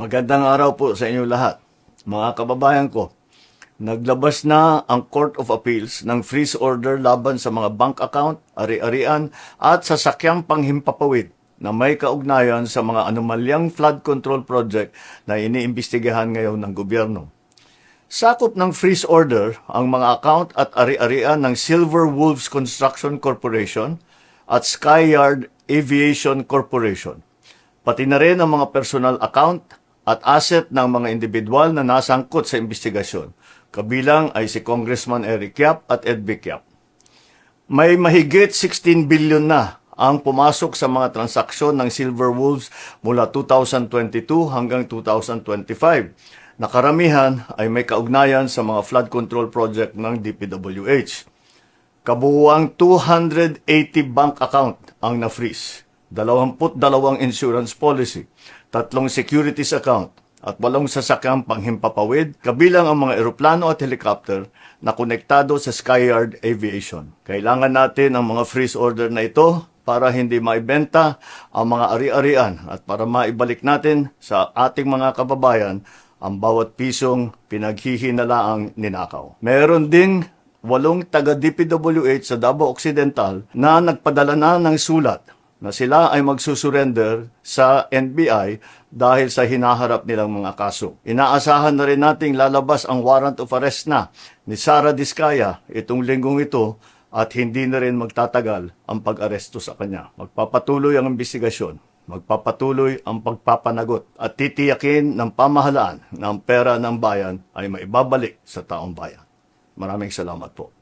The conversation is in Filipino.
Magandang araw po sa inyo lahat. Mga kababayan ko, naglabas na ang Court of Appeals ng freeze order laban sa mga bank account, ari-arian at sasakyang panghimpapawid na may kaugnayan sa mga anomalyang flood control project na iniimbestigahan ngayon ng gobyerno. Sakop ng freeze order ang mga account at ari-arian ng Silver Wolves Construction Corporation at Skyyard Aviation Corporation, pati na rin ang mga personal account at asset ng mga individual na nasangkot sa investigasyon. Kabilang ay si Congressman Eric Yap at Ed Vic Yap. May mahigit 16 billion na ang pumasok sa mga transaksyon ng Silver Wolves mula 2022 hanggang 2025. Nakaramihan ay may kaugnayan sa mga flood control project ng DPWH. Kabuuang 280 bank account ang na-freeze, 22 insurance policy, 3 securities account at 8 sasakyang panghimpapawid, kabilang ang mga eroplano at helicopter na konektado sa Skyyard Aviation. Kailangan natin ang mga freeze order na ito para hindi maibenta ang mga ari-arian at para maibalik natin sa ating mga kababayan ang bawat pisong pinaghihinalaang ninakaw. Meron ding 8 taga-DPWH sa Davao Occidental na nagpadala na ng sulat na sila ay magsusurrender sa NBI dahil sa hinaharap nilang mga kaso. Inaasahan na rin nating lalabas ang warrant of arrest na ni Sara Diskaya itong linggong ito at hindi na rin magtatagal ang pag-aresto sa kanya. Magpapatuloy ang investigasyon, magpapatuloy ang pagpapanagot at titiyakin ng pamahalaan na ang pera ng bayan ay maibabalik sa taong bayan. Maraming salamat po.